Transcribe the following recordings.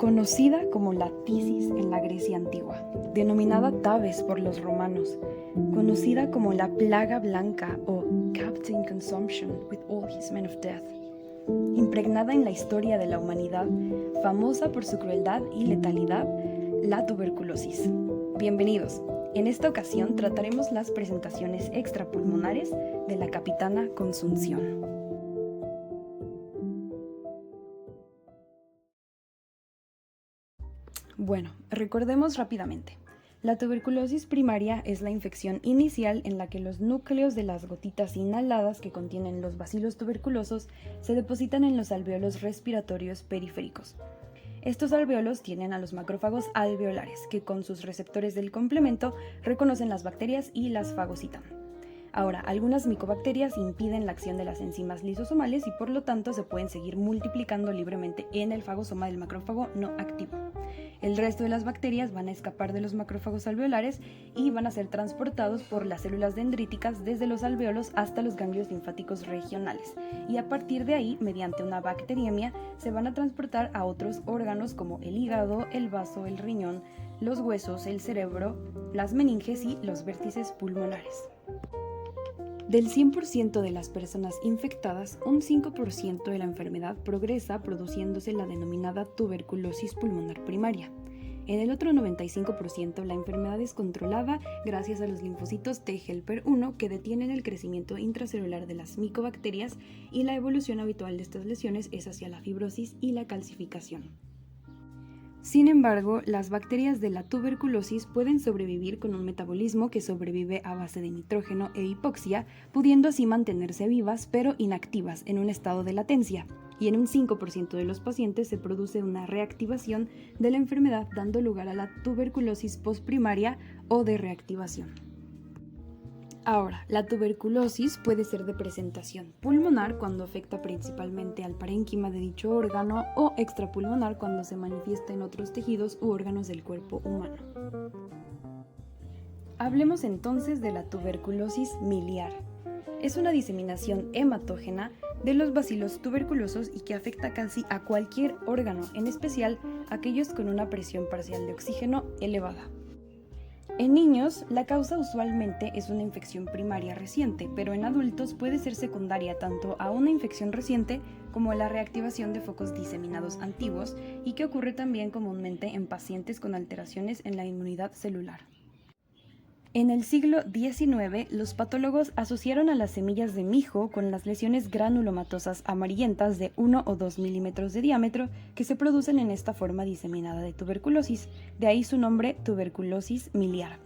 conocida como la tisis en la Grecia antigua, denominada tabes por los romanos, conocida como la plaga blanca o Captain Consumption with all his men of death, impregnada en la historia de la humanidad, famosa por su crueldad y letalidad, la tuberculosis. Bienvenidos. En esta ocasión trataremos las presentaciones extrapulmonares de la capitana Consunción. Bueno, recordemos rápidamente. La tuberculosis primaria es la infección inicial en la que los núcleos de las gotitas inhaladas que contienen los bacilos tuberculosos se depositan en los alvéolos respiratorios periféricos. Estos alvéolos tienen a los macrófagos alveolares, que con sus receptores del complemento reconocen las bacterias y las fagocitan. Ahora, algunas micobacterias impiden la acción de las enzimas lisosomales y por lo tanto se pueden seguir multiplicando libremente en el fagosoma del macrófago no activo. El resto de las bacterias van a escapar de los macrófagos alveolares y van a ser transportados por las células dendríticas desde los alvéolos hasta los ganglios linfáticos regionales y a partir de ahí, mediante una bacteriemia, se van a transportar a otros órganos como el hígado, el vaso, el riñón, los huesos, el cerebro, las meninges y los vértices pulmonares. Del 100% de las personas infectadas, un 5% de la enfermedad progresa produciéndose la denominada tuberculosis pulmonar primaria. En el otro 95% la enfermedad es controlada gracias a los linfocitos T helper 1 que detienen el crecimiento intracelular de las micobacterias y la evolución habitual de estas lesiones es hacia la fibrosis y la calcificación. Sin embargo, las bacterias de la tuberculosis pueden sobrevivir con un metabolismo que sobrevive a base de nitrógeno e hipoxia, pudiendo así mantenerse vivas pero inactivas en un estado de latencia, y en un 5% de los pacientes se produce una reactivación de la enfermedad dando lugar a la tuberculosis postprimaria o de reactivación. Ahora, la tuberculosis puede ser de presentación pulmonar cuando afecta principalmente al parénquima de dicho órgano o extrapulmonar cuando se manifiesta en otros tejidos u órganos del cuerpo humano. Hablemos entonces de la tuberculosis miliar. Es una diseminación hematógena de los bacilos tuberculosos y que afecta casi a cualquier órgano, en especial aquellos con una presión parcial de oxígeno elevada. En niños, la causa usualmente es una infección primaria reciente, pero en adultos puede ser secundaria tanto a una infección reciente como a la reactivación de focos diseminados antiguos y que ocurre también comúnmente en pacientes con alteraciones en la inmunidad celular. En el siglo XIX, los patólogos asociaron a las semillas de mijo con las lesiones granulomatosas amarillentas de 1 o 2 milímetros de diámetro que se producen en esta forma diseminada de tuberculosis, de ahí su nombre tuberculosis miliar.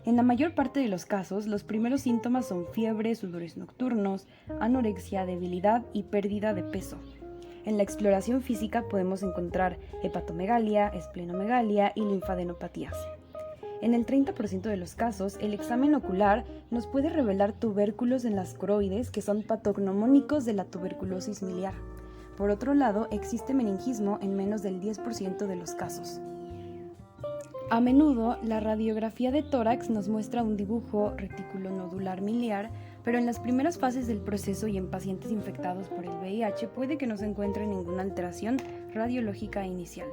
En la mayor parte de los casos, los primeros síntomas son fiebre, sudores nocturnos, anorexia, debilidad y pérdida de peso. En la exploración física podemos encontrar hepatomegalia, esplenomegalia y linfadenopatías. En el 30% de los casos, el examen ocular nos puede revelar tubérculos en las coroides que son patognomónicos de la tuberculosis miliar. Por otro lado, existe meningismo en menos del 10% de los casos. A menudo, la radiografía de tórax nos muestra un dibujo reticulonodular miliar, pero en las primeras fases del proceso y en pacientes infectados por el VIH puede que no se encuentre ninguna alteración radiológica inicial.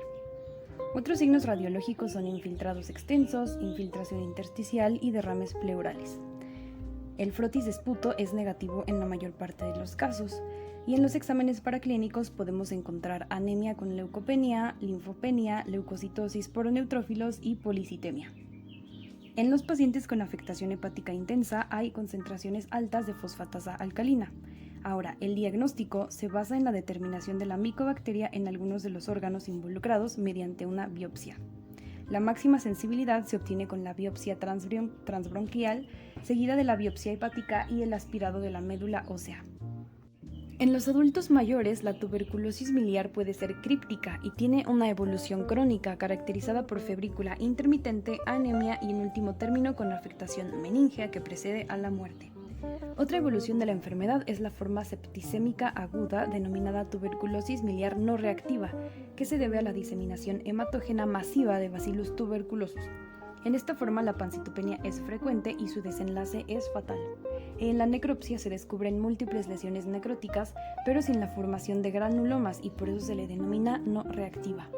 Otros signos radiológicos son infiltrados extensos, infiltración intersticial y derrames pleurales. El frotis de esputo es negativo en la mayor parte de los casos, y en los exámenes paraclínicos podemos encontrar anemia con leucopenia, linfopenia, leucocitosis por neutrófilos y policitemia. En los pacientes con afectación hepática intensa hay concentraciones altas de fosfatasa alcalina. Ahora, el diagnóstico se basa en la determinación de la micobacteria en algunos de los órganos involucrados mediante una biopsia. La máxima sensibilidad se obtiene con la biopsia transbronquial, seguida de la biopsia hepática y el aspirado de la médula ósea. En los adultos mayores, la tuberculosis miliar puede ser críptica y tiene una evolución crónica caracterizada por febrícula intermitente, anemia y en último término con afectación meningea que precede a la muerte. Otra evolución de la enfermedad es la forma septicémica aguda denominada tuberculosis miliar no reactiva, que se debe a la diseminación hematógena masiva de bacilos tuberculosos. En esta forma la pancitopenia es frecuente y su desenlace es fatal. En la necropsia se descubren múltiples lesiones necróticas, pero sin la formación de granulomas y por eso se le denomina no reactiva.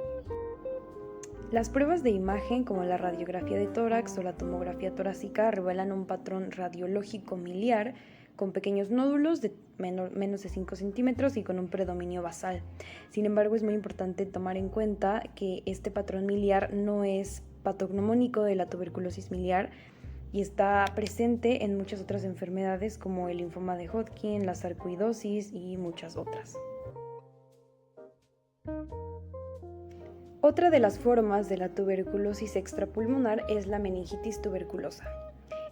Las pruebas de imagen como la radiografía de tórax o la tomografía torácica revelan un patrón radiológico miliar con pequeños nódulos de menos de 5 centímetros y con un predominio basal. Sin embargo, es muy importante tomar en cuenta que este patrón miliar no es patognomónico de la tuberculosis miliar y está presente en muchas otras enfermedades como el linfoma de Hodgkin, la sarcoidosis y muchas otras. Otra de las formas de la tuberculosis extrapulmonar es la meningitis tuberculosa.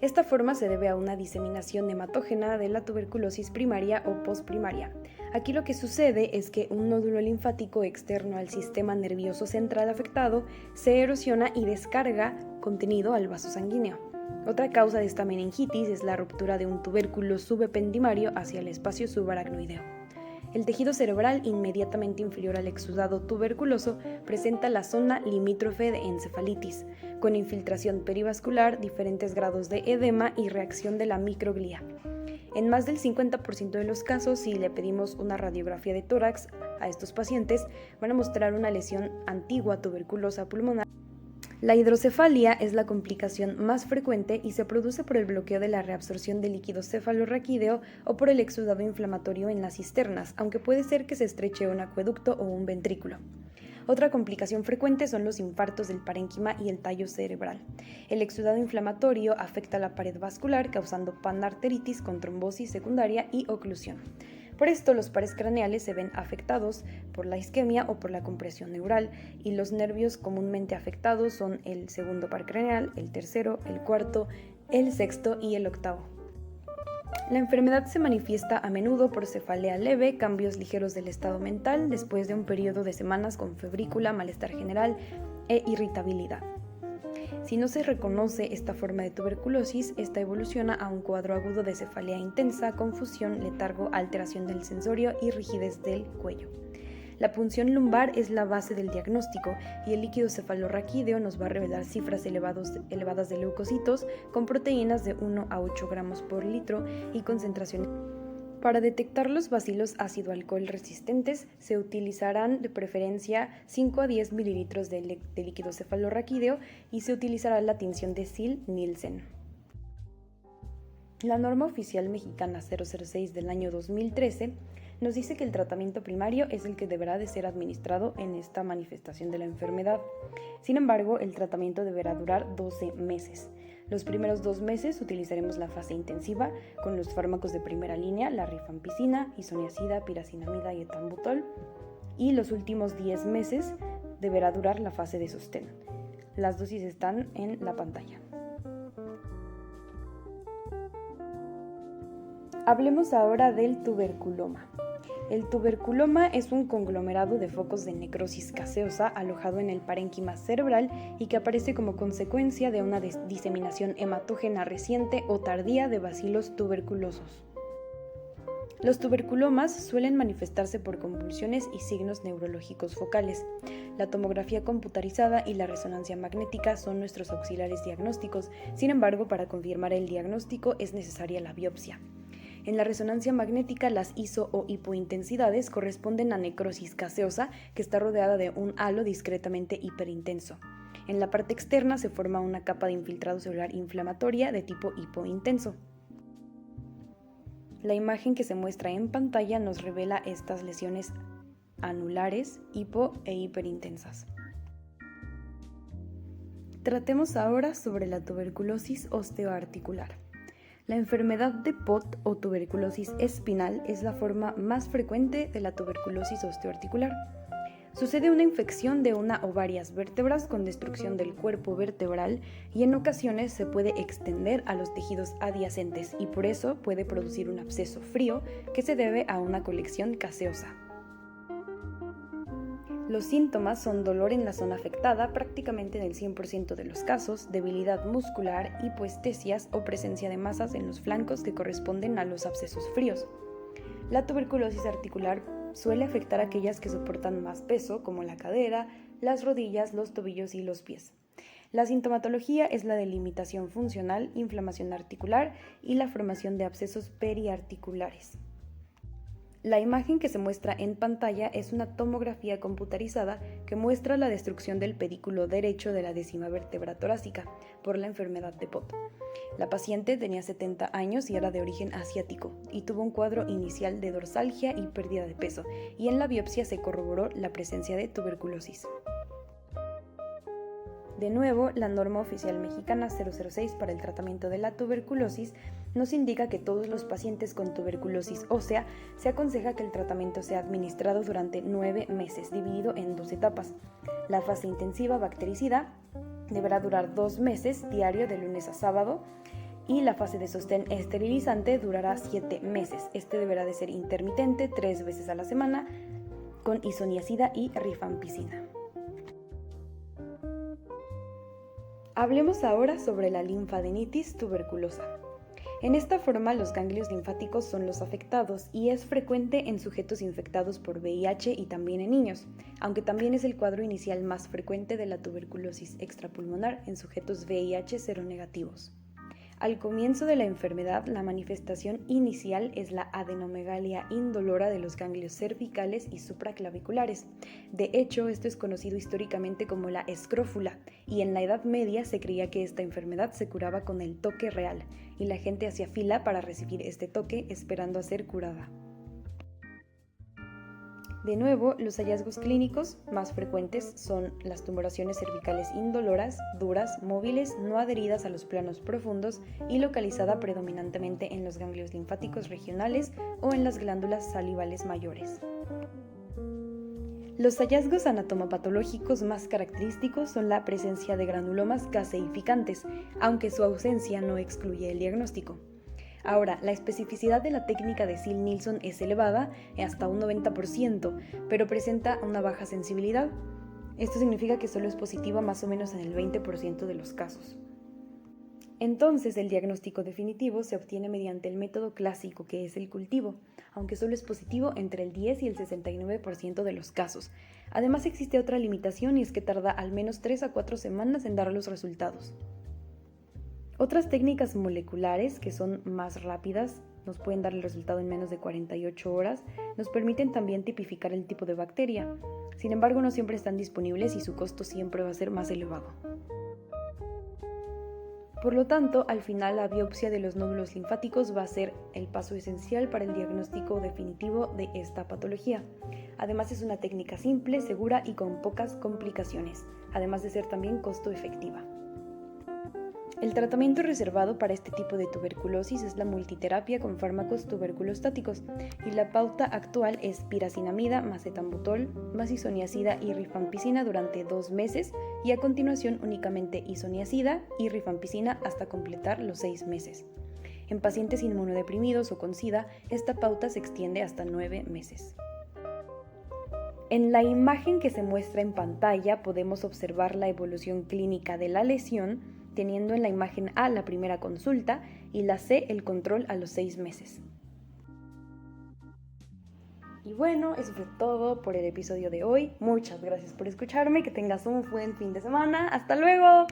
Esta forma se debe a una diseminación hematógena de la tuberculosis primaria o postprimaria. Aquí lo que sucede es que un nódulo linfático externo al sistema nervioso central afectado se erosiona y descarga contenido al vaso sanguíneo. Otra causa de esta meningitis es la ruptura de un tubérculo subependimario hacia el espacio subaracnoideo. El tejido cerebral inmediatamente inferior al exudado tuberculoso presenta la zona limítrofe de encefalitis, con infiltración perivascular, diferentes grados de edema y reacción de la microglía. En más del 50% de los casos, si le pedimos una radiografía de tórax a estos pacientes, van a mostrar una lesión antigua tuberculosa pulmonar. La hidrocefalia es la complicación más frecuente y se produce por el bloqueo de la reabsorción de líquido cefalorraquídeo o por el exudado inflamatorio en las cisternas, aunque puede ser que se estreche un acueducto o un ventrículo. Otra complicación frecuente son los infartos del parénquima y el tallo cerebral. El exudado inflamatorio afecta la pared vascular, causando panarteritis con trombosis secundaria y oclusión. Por esto, los pares craneales se ven afectados por la isquemia o por la compresión neural, y los nervios comúnmente afectados son el segundo par craneal, el tercero, el cuarto, el sexto y el octavo. La enfermedad se manifiesta a menudo por cefalea leve, cambios ligeros del estado mental después de un periodo de semanas con febrícula, malestar general e irritabilidad. Si no se reconoce esta forma de tuberculosis, esta evoluciona a un cuadro agudo de cefalea intensa, confusión, letargo, alteración del sensorio y rigidez del cuello. La punción lumbar es la base del diagnóstico y el líquido cefalorraquídeo nos va a revelar cifras elevadas de leucocitos con proteínas de 1 a 8 gramos por litro y concentraciones. Para detectar los bacilos ácido-alcohol resistentes, se utilizarán de preferencia 5 a 10 mililitros de líquido cefalorraquídeo y se utilizará la tinción de Sil-Nielsen. La norma oficial mexicana 006 del año 2013 nos dice que el tratamiento primario es el que deberá de ser administrado en esta manifestación de la enfermedad. Sin embargo, el tratamiento deberá durar 12 meses. Los primeros 2 meses utilizaremos la fase intensiva con los fármacos de primera línea, la rifampicina, isoniazida, piracinamida y etambutol, y los últimos 10 meses deberá durar la fase de sostén. Las dosis están en la pantalla. Hablemos ahora del tuberculoma. El tuberculoma es un conglomerado de focos de necrosis caseosa alojado en el parénquima cerebral y que aparece como consecuencia de una diseminación hematógena reciente o tardía de bacilos tuberculosos. Los tuberculomas suelen manifestarse por convulsiones y signos neurológicos focales. La tomografía computarizada y la resonancia magnética son nuestros auxiliares diagnósticos. Sin embargo, para confirmar el diagnóstico es necesaria la biopsia. En la resonancia magnética, las iso o hipointensidades corresponden a necrosis caseosa que está rodeada de un halo discretamente hiperintenso. En la parte externa se forma una capa de infiltrado celular inflamatoria de tipo hipointenso. La imagen que se muestra en pantalla nos revela estas lesiones anulares, hipo e hiperintensas. Tratemos ahora sobre la tuberculosis osteoarticular. La enfermedad de POT o tuberculosis espinal es la forma más frecuente de la tuberculosis osteoarticular. Sucede una infección de una o varias vértebras con destrucción del cuerpo vertebral y en ocasiones se puede extender a los tejidos adyacentes y por eso puede producir un absceso frío que se debe a una colección caseosa. Los síntomas son dolor en la zona afectada prácticamente en el 100% de los casos, debilidad muscular, hipoestesias o presencia de masas en los flancos que corresponden a los abscesos fríos. La tuberculosis articular suele afectar a aquellas que soportan más peso, como la cadera, las rodillas, los tobillos y los pies. La sintomatología es la delimitación funcional, inflamación articular y la formación de abscesos periarticulares. La imagen que se muestra en pantalla es una tomografía computarizada que muestra la destrucción del pedículo derecho de la 10ª vértebra torácica por la enfermedad de Pott. La paciente tenía 70 años y era de origen asiático y tuvo un cuadro inicial de dorsalgia y pérdida de peso, y en la biopsia se corroboró la presencia de tuberculosis. De nuevo, la norma oficial mexicana 006 para el tratamiento de la tuberculosis nos indica que todos los pacientes con tuberculosis ósea se aconseja que el tratamiento sea administrado durante 9 meses, dividido en 2 etapas. La fase intensiva bactericida deberá durar 2 meses, diario de lunes a sábado, y la fase de sostén esterilizante durará 7 meses. Este deberá de ser intermitente 3 veces a la semana, con isoniazida y rifampicina. Hablemos ahora sobre la linfadenitis tuberculosa. En esta forma, los ganglios linfáticos son los afectados y es frecuente en sujetos infectados por VIH y también en niños, aunque también es el cuadro inicial más frecuente de la tuberculosis extrapulmonar en sujetos VIH seronegativos. Al comienzo de la enfermedad, la manifestación inicial es la adenomegalia indolora de los ganglios cervicales y supraclaviculares. De hecho, esto es conocido históricamente como la escrófula, y en la Edad Media se creía que esta enfermedad se curaba con el toque real, y la gente hacía fila para recibir este toque esperando a ser curada. De nuevo, los hallazgos clínicos más frecuentes son las tumoraciones cervicales indoloras, duras, móviles, no adheridas a los planos profundos y localizada predominantemente en los ganglios linfáticos regionales o en las glándulas salivales mayores. Los hallazgos anatomopatológicos más característicos son la presencia de granulomas gaseificantes, aunque su ausencia no excluye el diagnóstico. Ahora, la especificidad de la técnica de Ziel-Nilsson es elevada, hasta un 90%, pero presenta una baja sensibilidad. Esto significa que solo es positiva más o menos en el 20% de los casos. Entonces, el diagnóstico definitivo se obtiene mediante el método clásico, que es el cultivo, aunque solo es positivo entre el 10 y el 69% de los casos. Además, existe otra limitación y es que tarda al menos 3 a 4 semanas en dar los resultados. Otras técnicas moleculares, que son más rápidas, nos pueden dar el resultado en menos de 48 horas, nos permiten también tipificar el tipo de bacteria. Sin embargo, no siempre están disponibles y su costo siempre va a ser más elevado. Por lo tanto, al final la biopsia de los nódulos linfáticos va a ser el paso esencial para el diagnóstico definitivo de esta patología. Además, es una técnica simple, segura y con pocas complicaciones, además de ser también costo efectiva. El tratamiento reservado para este tipo de tuberculosis es la multiterapia con fármacos tuberculostáticos, y la pauta actual es piracinamida más etambutol más isoniazida y rifampicina durante 2 meses, y a continuación únicamente isoniazida y rifampicina hasta completar los 6 meses. En pacientes inmunodeprimidos o con SIDA, esta pauta se extiende hasta 9 meses. En la imagen que se muestra en pantalla podemos observar la evolución clínica de la lesión, teniendo en la imagen A la primera consulta y la C el control a los 6 meses. Y bueno, eso fue todo por el episodio de hoy. Muchas gracias por escucharme, que tengas un buen fin de semana. ¡Hasta luego!